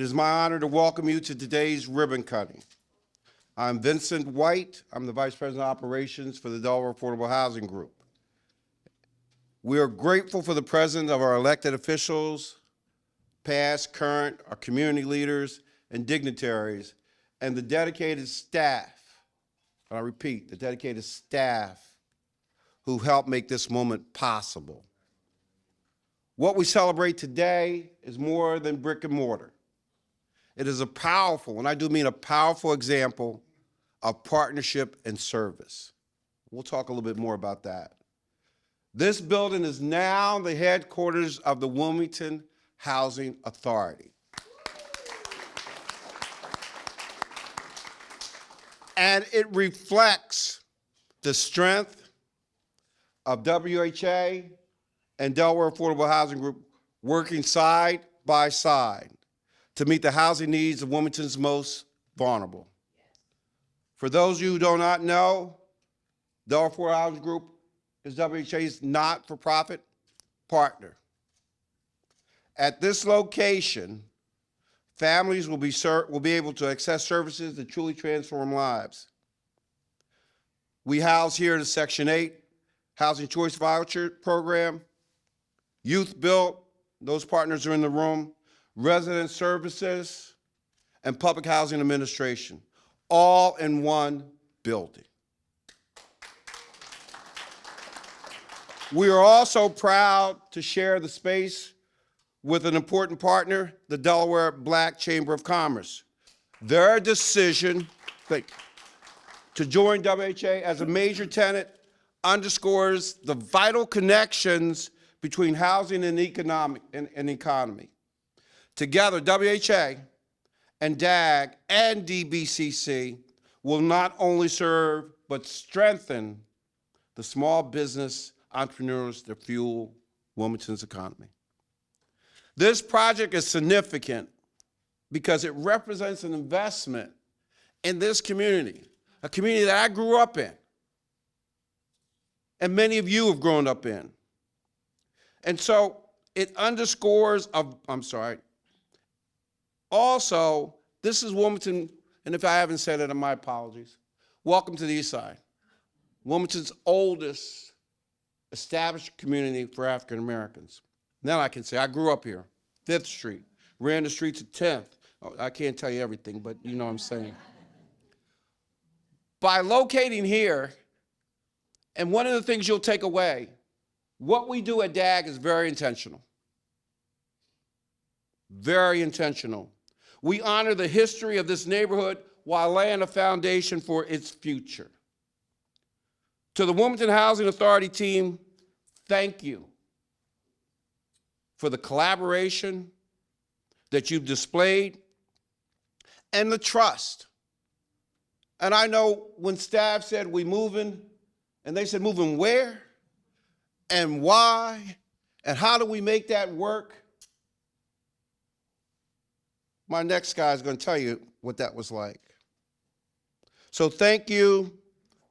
It is my honor to welcome you to today's ribbon cutting. I'm Vincent White. I'm the Vice President of Operations for the Delaware Affordable Housing Group. We are grateful for the presence of our elected officials, past, current, our community leaders, and dignitaries, and the dedicated staff, and I repeat, the dedicated staff who helped make this moment possible. What we celebrate today is more than brick and mortar. It is a powerful, and I do mean a powerful example of partnership and service. We'll talk a little bit more about that. This building is now the headquarters of the Wilmington Housing Authority. And it reflects the strength of WHA and Delaware Affordable Housing Group working side by side to meet the housing needs of Wilmington's most vulnerable. For those of you who do not know, Delaware Affordable Housing Group is WHA's not-for-profit partner. At this location, families will be able to access services that truly transform lives. We house here the Section 8 Housing Choice Voucher Program, Youth Built, those partners are in the room, Resident Services, and Public Housing Administration, all in one building. We are also proud to share the space with an important partner, the Delaware Black Chamber of Commerce. Their decision to join WHA as a major tenant underscores the vital connections between housing and economy. Together, WHA and DAHG and DBCC will not only serve but strengthen the small business entrepreneurs that fuel Wilmington's economy. This project is significant because it represents an investment in this community, a community that I grew up in, and many of you have grown up in. And so it underscores, also, this is Wilmington, and if I haven't said it, my apologies. Welcome to the East Side, Wilmington's oldest established community for African Americans. Now I can say I grew up here, 5th Street, ran the streets at 10th. Oh, I can't tell you everything, but you know what I'm saying. By locating here, and one of the things you'll take away, what we do at DAHG is very intentional. Very intentional. We honor the history of this neighborhood while laying a foundation for its future. To the Wilmington Housing Authority team, thank you for the collaboration that you've displayed and the trust. And I know when staff said we moving, and they said moving where and why and how do we make that work, my next guy is going to tell you what that was like. So thank you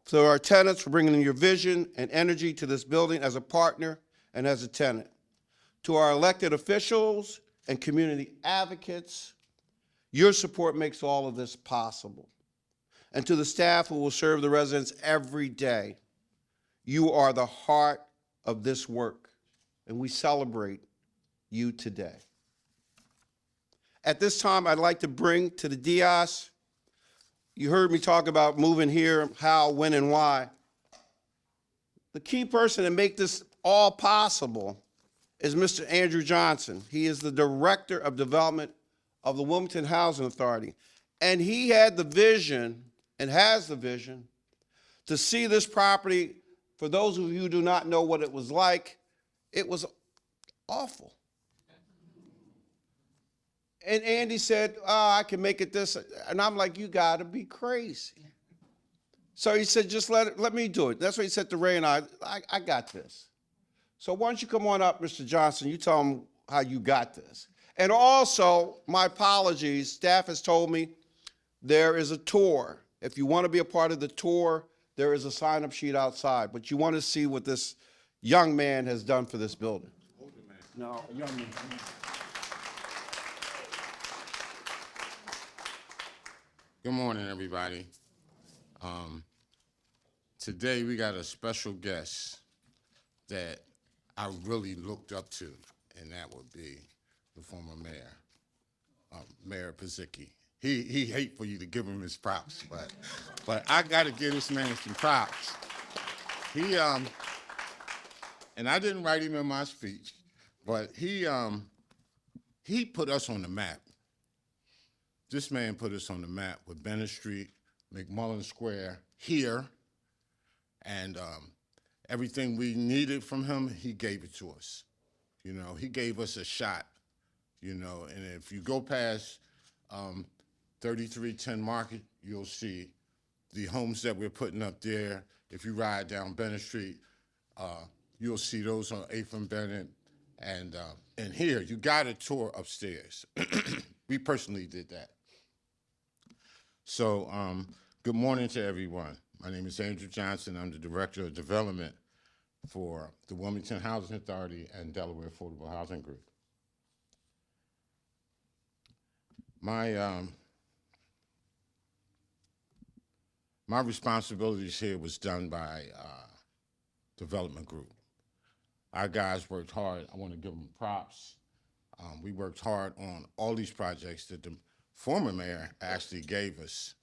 to our tenants for bringing your vision and energy to this building as a partner and as a tenant. To our elected officials and community advocates, your support makes all of this possible. And to the staff who will serve the residents every day, you are the heart of this work, and we celebrate you today. At this time, I'd like to bring to the dais, you heard me talk about moving here, how, when, and why. The key person to make this all possible is Mr. Andrew Johnson. He is the Director of Development of the Wilmington Housing Authority. And he had the vision, and has the vision, to see this property, for those of you who do not know what it was like, it was awful. And Andy said, oh, I can make it this. And I'm like, you gotta be crazy. So he said, just let me do it. That's what he said to Ray and I got this. So why don't you come on up, Mr. Johnson, you tell him how you got this. And also, my apologies, staff has told me there is a tour. If you want to be a part of the tour, there is a sign-up sheet outside, but you want to see what this young man has done for this building. Older man. No, young man. Good morning, everybody. Today we got a special guest that I really looked up to, and that would be the former mayor, Mayor Pizicki. He hate for you to give him his props, but I got to give this man some props. He and I didn't write him in my speech, but he put us on the map. This man put us on the map with Bennett Street, McMullen Square here, and everything we needed from him, he gave it to us. You know, he gave us a shot, you know, and if you go past 3310 Market, you'll see the homes that we're putting up there. If you ride down Bennett Street, you'll see those on 8th and Bennett. And here, you got a tour upstairs. We personally did that. So good morning to everyone. My name is Andrew Johnson. I'm the Director of Development for the Wilmington Housing Authority and Delaware Affordable Housing Group. My responsibilities here was done by Development Group. Our guys worked hard. I want to give them props. We worked hard on all these projects that the former mayor actually gave us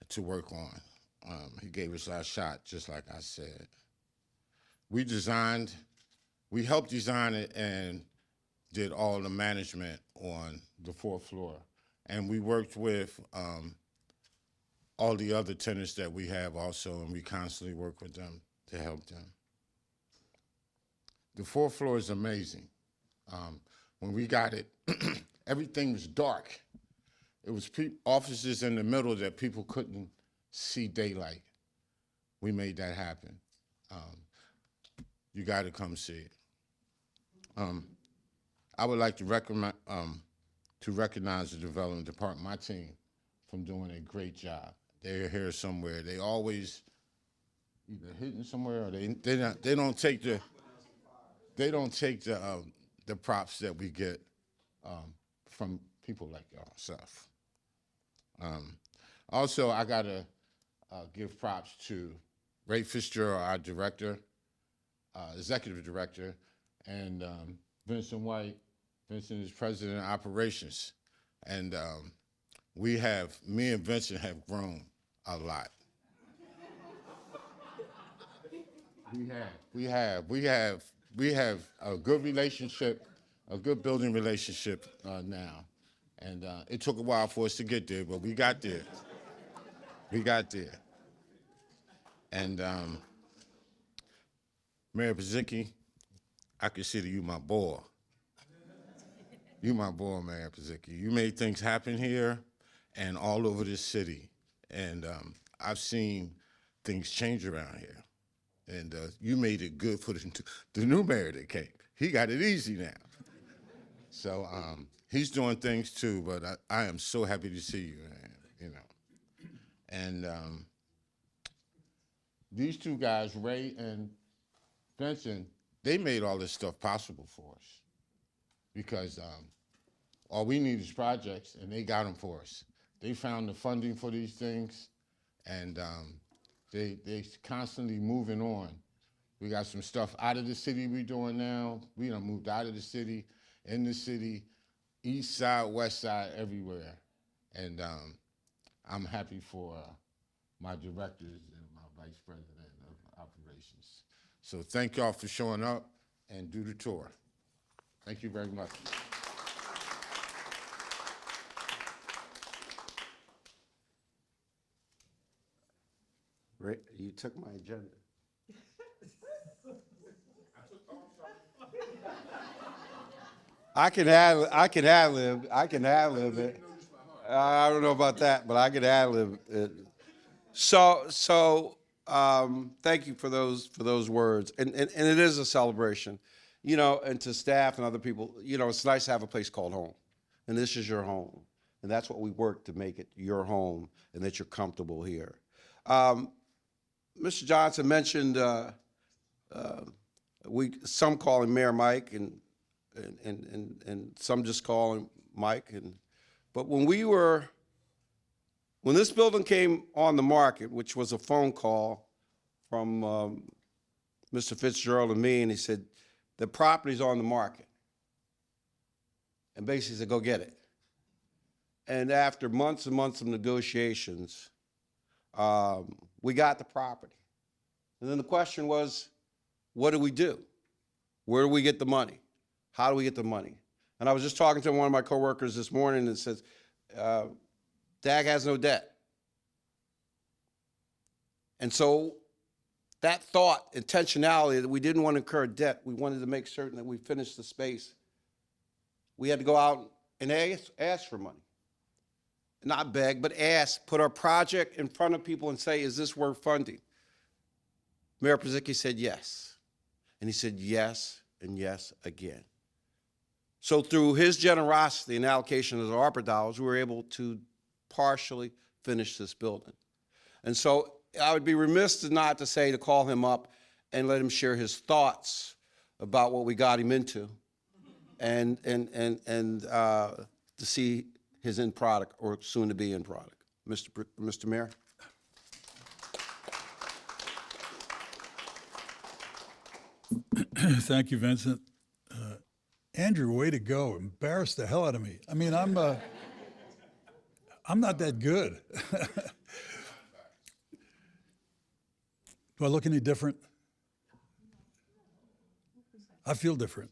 to work on. He gave us our shot, just like I said. We helped design it and did all the management on the 4th floor. And we worked with all the other tenants that we have also, and we constantly work with them to help them. The 4th floor is amazing. When we got it, everything was dark. It was offices in the middle that people couldn't see daylight. We made that happen. You got to come see it. I would like to recognize the development department, my team, from doing a great job. They're here somewhere. They always either hidden somewhere or they don't take the props that we get from people like yourself. Also, I gotta give props to Ray Fitzgerald, our director, executive director, and Vincent White. Vincent is president of operations, and me and Vincent have grown a lot. We have a good relationship, a good building relationship now. And it took a while for us to get there, but we got there. We got there. And Mayor Pizicki, I consider you my boy. You my boy, Mayor Pizicki. You made things happen here and all over this city. And I've seen things change around here. And you made it good for the new mayor that came. He got it easy now. So he's doing things too, but I am so happy to see you, man, you know. And these two guys, Ray and Vincent, they made all this stuff possible for us because all we need is projects, and they got them for us. They found the funding for these things, and they constantly moving on. We got some stuff out of the city we're doing now. We done moved out of the city, in the city, east side, west side, everywhere. And I'm happy for my directors and my vice president of operations. So thank y'all for showing up and do the tour. Thank you very much. Rick, you took my agenda. I can ad-lib it. I don't know about that, but I can ad-lib it. So thank you for those words, and it is a celebration, you know. And to staff and other people, you know, it's nice to have a place called home, and this is your home, and that's what we work to make it your home, and that you're comfortable here. Mr. Johnson mentioned some call him Mayor Mike, and some just call him Mike. But when we were When this building came on the market, which was a phone call from Mr. Fitzgerald and me, and he said, the property's on the market. And basically said, go get it. And after months and months of negotiations, we got the property. And then the question was, what do we do? Where do we get the money? How do we get the money? And I was just talking to one of my coworkers this morning and says, DAHG has no debt. And so that thought, intentionality that we didn't want to incur debt, we wanted to make certain that we finished the space. We had to go out and ask for money. Not beg, but ask, put our project in front of people and say, is this worth funding? Mayor Pizicki said yes. And he said yes and yes again. So through his generosity and allocation of the ARPA dollars, we were able to partially finish this building. And so I would be remiss not to say to call him up and let him share his thoughts about what we got him into and to see his end product or soon to be end product. Mr. Mayor. Thank you, Vincent. Andrew, way to go. Embarrassed the hell out of me. I mean, I'm not that good. Do I look any different? I feel different.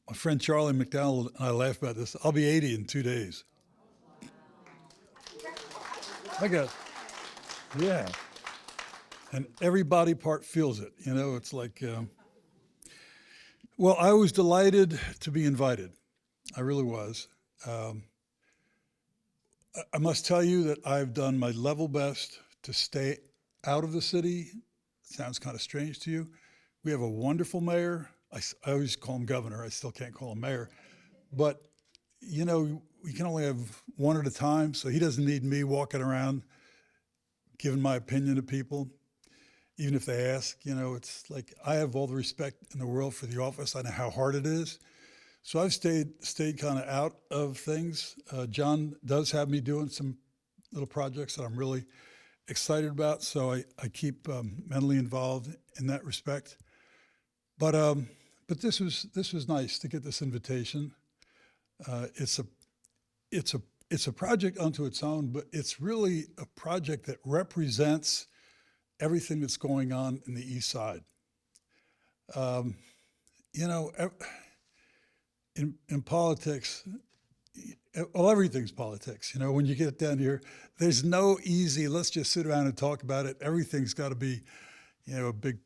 My friend Charlie McDowell and I laugh about this. I'll be 80 in 2 days. Yeah. And every body part feels it. You know, it's like, well, I was delighted to be invited. I really was. I must tell you that I've done my level best to stay out of the city. It sounds kind of strange to you. We have a wonderful mayor. I always call him governor. I still can't call him mayor. But, you know, we can only have one at a time, so he doesn't need me walking around giving my opinion to people, even if they ask. You know, it's like I have all the respect in the world for the office. I know how hard it is. So I've stayed kind of out of things. John does have me doing some little projects that I'm really excited about, so I keep mentally involved in that respect. But this was nice to get this invitation. It's a project unto its own, but it's really a project that represents everything that's going on in the East Side. You know, in politics, well, everything's politics. You know, when you get down here, there's no easy, let's just sit around and talk about it. Everything's got to be, you know, a big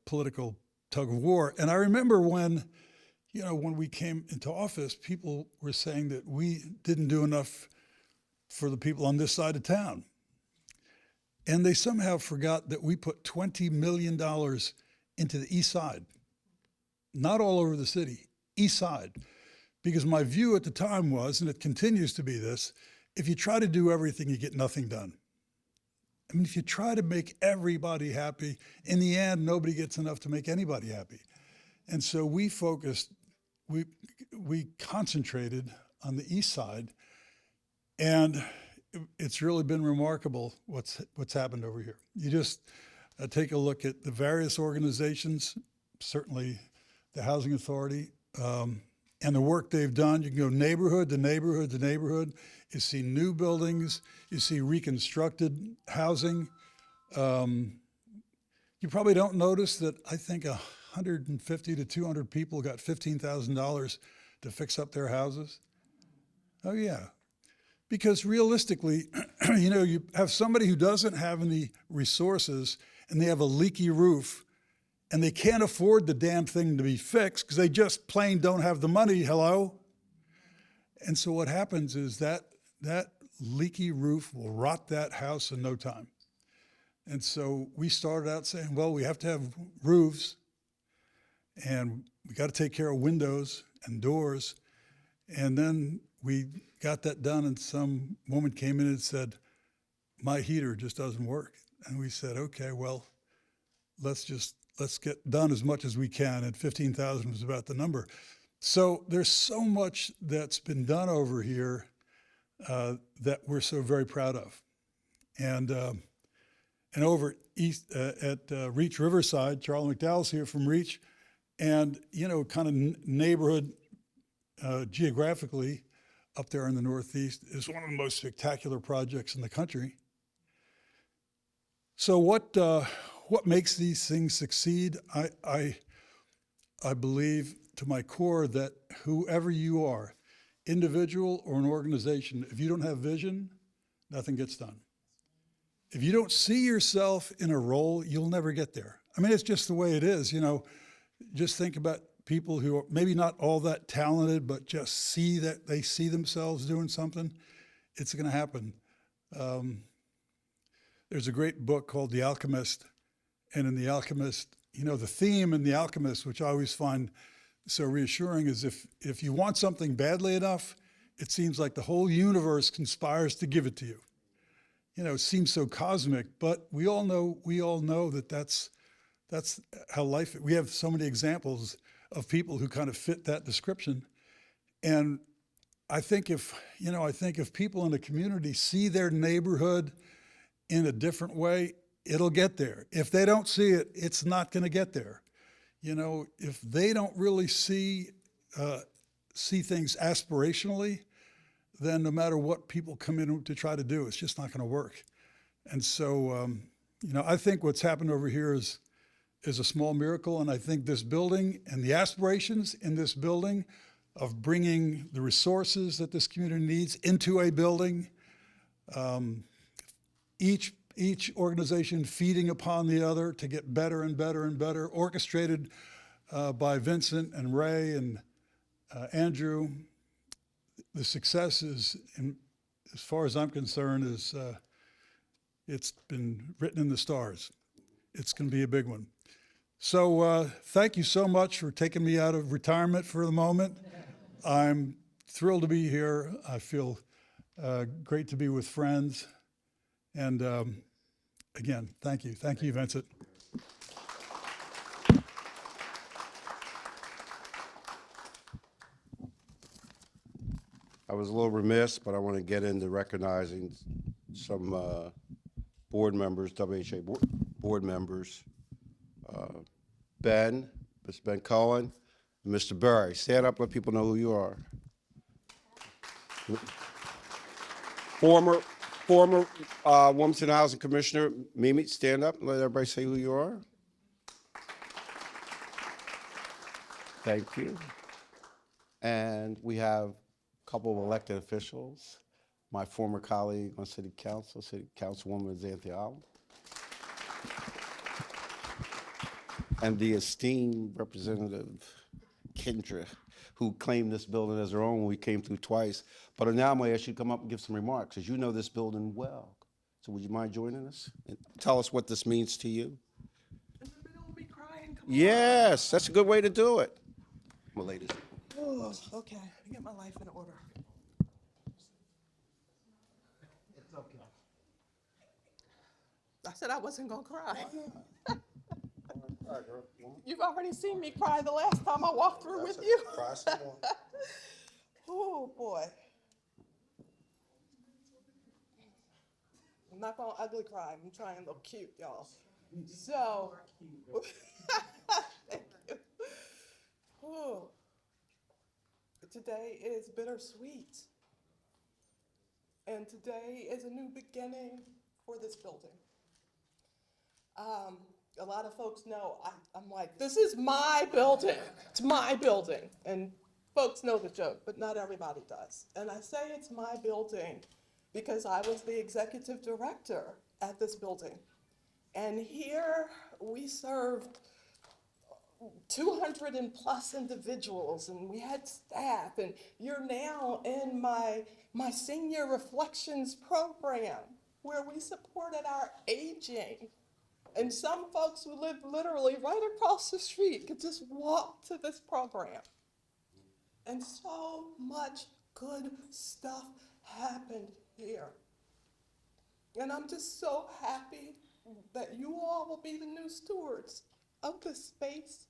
political tug of war. And I remember when we came into office, people were saying that we didn't do enough for the people on this side of town. And they somehow forgot that we put $20 million into the East Side, not all over the city, East Side. Because my view at the time was, and it continues to be this, if you try to do everything, you get nothing done. I mean, if you try to make everybody happy, in the end, nobody gets enough to make anybody happy. And so we focused, we concentrated on the East Side, and it's really been remarkable what's happened over here. You just take a look at the various organizations, certainly the Housing Authority, and the work they've done. You can go neighborhood to neighborhood to neighborhood. You see new buildings. You see reconstructed housing. You probably don't notice that I think 150 to 200 people got $15,000 to fix up their houses. Oh yeah, because realistically, you know, you have somebody who doesn't have any resources and they have a leaky roof and they can't afford the damn thing to be fixed because they just plain don't have the money, hello? And so what happens is that leaky roof will rot that house in no time. And so we started out saying, well, we have to have roofs and we got to take care of windows and doors. And then we got that done and some woman came in and said, my heater just doesn't work. And we said, okay, well, let's get done as much as we can. And 15,000 was about the number. So there's so much that's been done over here that we're so very proud of. And over east at Reach Riverside, Charlie McDowell's here from Reach, and kind of neighborhood geographically up there in the Northeast is one of the most spectacular projects in the country. So what makes these things succeed? I believe to my core that whoever you are, individual or an organization, if you don't have vision, nothing gets done. If you don't see yourself in a role, you'll never get there. I mean, it's just the way it is. Just think about people who are maybe not all that talented, but just see that they see themselves doing something. It's going to happen. There's a great book called The Alchemist, and in The Alchemist, the theme in The Alchemist, which I always find so reassuring, is if you want something badly enough, it seems like the whole universe conspires to give it to you. It seems so cosmic, but we all know that that's how life. We have so many examples of people who kind of fit that description, and I think if people in the community see their neighborhood in a different way, it'll get there. If they don't see it, it's not going to get there. If they don't really see things aspirationally, then no matter what people come in to try to do, it's just not going to work. And so, I think what's happened over here is a small miracle, and I think this building and the aspirations in this building of bringing the resources that this community needs into a building, each organization feeding upon the other to get better and better and better, orchestrated by Vincent and Ray and Andrew. The success is, as far as I'm concerned, it's been written in the stars. It's going to be a big one. So thank you so much for taking me out of retirement for the moment. I'm thrilled to be here. I feel great to be with friends. And again, thank you. Thank you, Vincent. I was a little remiss, but I want to get into recognizing some board members, WHA board members. Mr. Ben Cohen, and Mr. Berry. Stand up, let people know who you are. Former Wilmington Housing Commissioner, Mimi, stand up and let everybody say who you are. Thank you. And we have a couple of elected officials. My former colleague on City Councilwoman Xanthia Allen. And the esteemed Representative Kendra, who claimed this building as her own when we came through twice. But now I'm going to ask you to come up and give some remarks, because you know this building well. So would you mind joining us? And tell us what this means to you. In the middle of me crying? Come Yes, that's a good way to do it. Well, ladies. on. Oh, okay, let me get my life in order. It's okay. I said I wasn't gonna cry. You've already seen me cry the last time I walked through with you. Oh, boy. I'm not gonna ugly cry. I'm trying to look cute, y'all. So, thank you. Oh. Today is bittersweet. And today is a new beginning for this building. A lot of folks know I'm like, this is my building. It's my building. And folks know the joke, but not everybody does. And I say it's my building because I was the executive director at this building. And here we served 200 and plus individuals, and we had staff, and you're now in my senior reflections program where we supported our aging. And some folks who live literally right across the street could just walk to this program. And so much good stuff happened here. And I'm just so happy that you all will be the new stewards of this space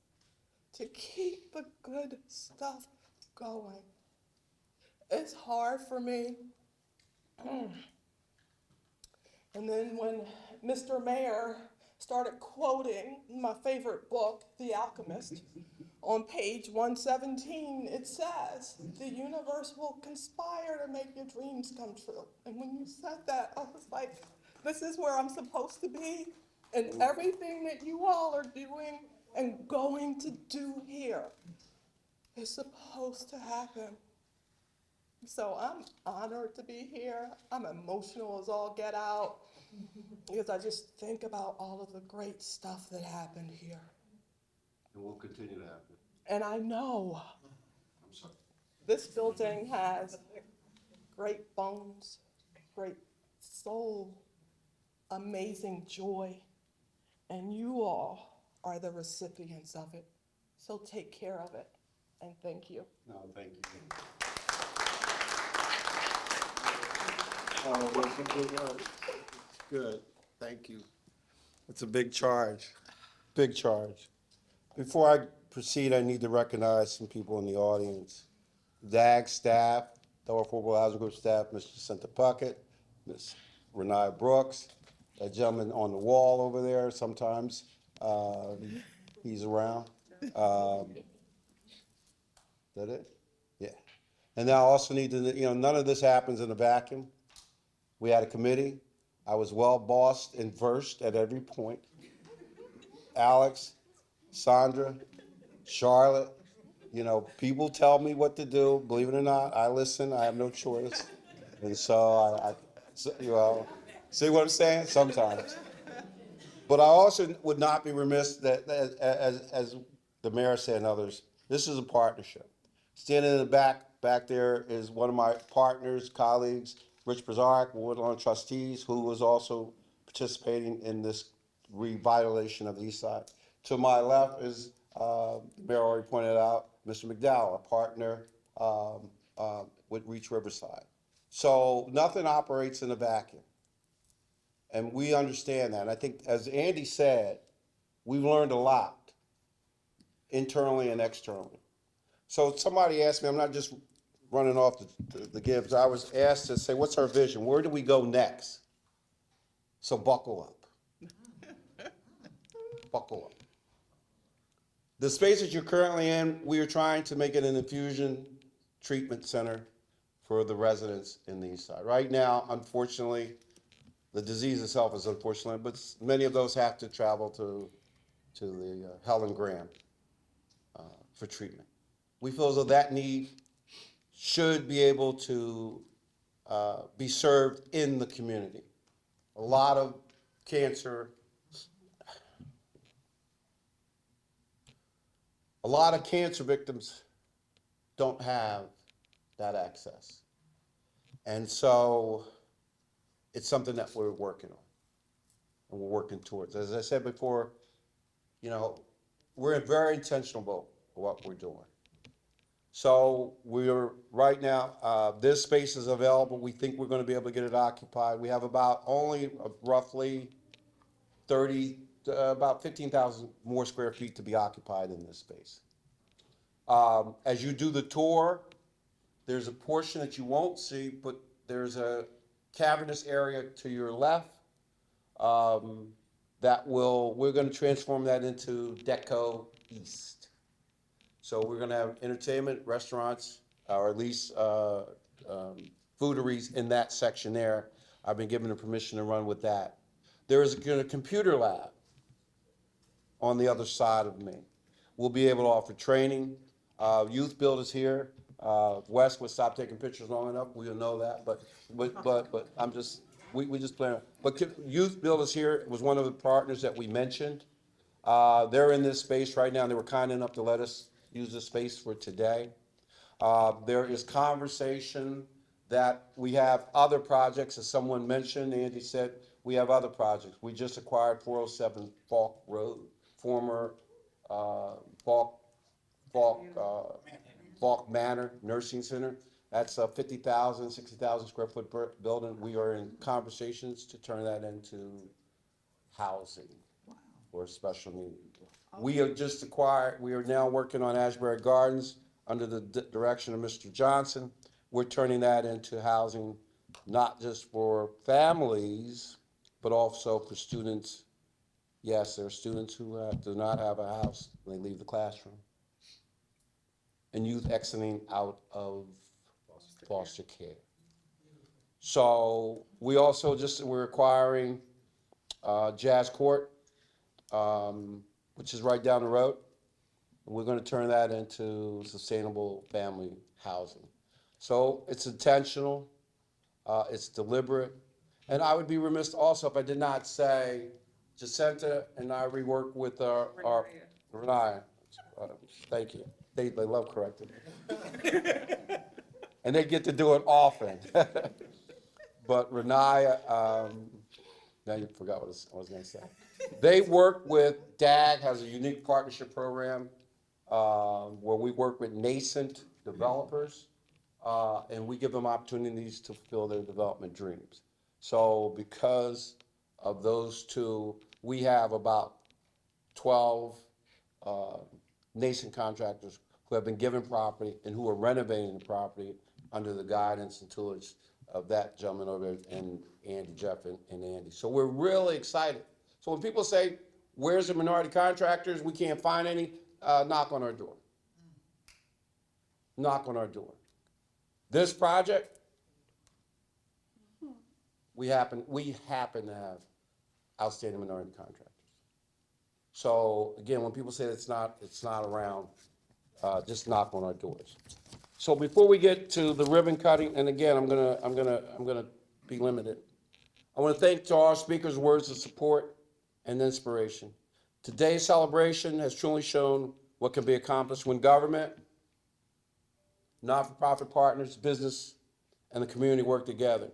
to keep the good stuff going. It's hard for me And then when Mr. Mayor started quoting my favorite book, The Alchemist, on page 117, it says, "The universe will conspire to make your dreams come true." And when you said that, I was like, this is where I'm supposed to be. And everything that you all are doing and going to do here is supposed to happen. So I'm honored to be here. I'm emotional as all get out because I just think about all of the great stuff that happened here. And will continue to happen. And I know I'm sorry. this building has great bones, great soul, amazing joy, and you all are the recipients of it. So take care of it, and thank you. No, thank you. Oh, well, good, thank you. It's a big charge, big charge. Before I proceed, I need to recognize some people in the audience. DAHG staff, Delaware Affordable Housing Group staff, Mr. Cynthia Puckett, Ms. Renee Brooks, that gentleman on the wall over there sometimes, he's around. Is that it? Yeah. And now I also need to, none of this happens in a vacuum. We had a committee. I was well bossed and versed at every point. Alex, Sandra, Charlotte, people tell me what to do. Believe it or not, I listen. I have no choice. And so see what I'm saying? Sometimes. But I also would not be remiss that, as the mayor said and others, this is a partnership. Standing in the back there is one of my partners, colleagues, Rich Brzarek, Woodlawn Trustees, who was also participating in this revitalization of the East Side. To my left is, the mayor already pointed out, Mr. McDowell, a partner with Reach Riverside. So nothing operates in a vacuum. And we understand that. And I think, as Andy said, we've learned a lot, internally and externally. So somebody asked me, I'm not just running off the Gibbs, I was asked to say, what's our vision? Where do we go next? So buckle up. Buckle up. The space that you're currently in, we are trying to make it an infusion treatment center for the residents in the East Side. Right now, unfortunately, the disease itself is unfortunate, but many of those have to travel to the Helen Graham for treatment. We feel as though that need should be able to be served in the community. A lot of cancer victims don't have that access. And so it's something that we're working on and we're working towards. As I said before, we're very intentional about what we're doing. So we're right now, this space is available. We think we're going to be able to get it occupied. We have about only roughly about 15,000 more square feet to be occupied in this space. As you do the tour, there's a portion that you won't see, but there's a cavernous area to your left we're going to transform that into Deco East. So we're going to have entertainment, restaurants, or at least fooderies in that section there. I've been given the permission to run with that. There is a computer lab on the other side of me. We'll be able to offer training. Youth Build is here. Wes would stop taking pictures long enough. We'll know that, but I'm just, we just plan. But Youth Build is here. It was one of the partners that we mentioned. They're in this space right now. They were kind enough to let us use this space for today. There is conversation that we have other projects, as someone mentioned. Andy said we have other projects. We just acquired 407 Falk Road, former Falk Manor Nursing Center. That's a 50,000, 60,000 square foot building. We are in conversations to turn that into housing for special needs. We have just acquired, we are now working on Ashbury Gardens under the direction of Mr. Johnson. We're turning that into housing not just for families, but also for students. Yes, there are students who do not have a house when they leave the classroom. And youth exiting out of foster care. So we also we're acquiring Jazz Court, which is right down the road. We're going to turn that into sustainable family housing. So it's intentional, it's deliberate, and I would be remiss also if I did not say Jacinta and I rework with our Renaya. Thank you. They love correcting me. And they get to do it often. But Renaya, now you forgot what I was going to say. They work with, DAHG has a unique partnership program where we work with nascent developers and we give them opportunities to fulfill their development dreams. So because of those two, we have about 12 nascent contractors who have been given property and who are renovating the property under the guidance and tutelage of that gentleman over there and Andy, Jeff, and Andy. So we're really excited. So when people say, where's the minority contractors? We can't find any. Knock on our door. Knock on our door. This project, we happen to have outstanding minority contractors. So again, when people say it's not around, just knock on our doors. So before we get to the ribbon cutting, and again, I'm gonna be limited. I want to thank to our speakers' words of support and inspiration. Today's celebration has truly shown what can be accomplished when government, not-for-profit partners, business, and the community work together.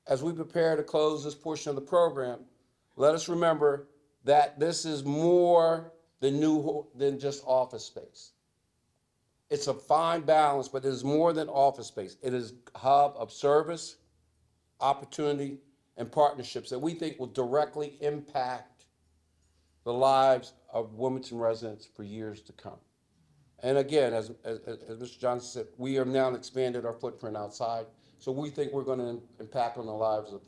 As we prepare to close this portion of the program, let us remember that this is more than just office space. It's a fine balance, but it is more than office space. It is a hub of service, opportunity, and partnerships that we think will directly impact the lives of Wilmington residents for years to come. And again, as Mr. Johnson said, we have now expanded our footprint outside, so we think we're going to impact on the lives of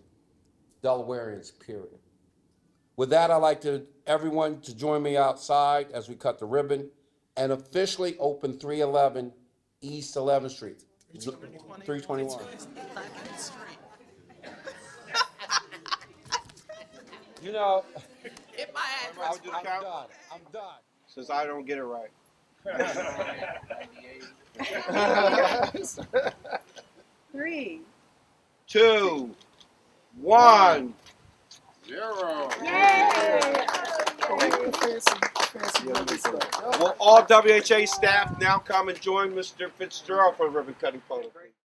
Delawareans, period. With that, I'd like everyone to join me outside as we cut the ribbon and officially open 311 East 11th Street. 321. You know, I'm done. Since I don't get it right. 3, 2, 1. 0. Will all WHA staff now come and join Mr. Fitzgerald for the ribbon cutting photo?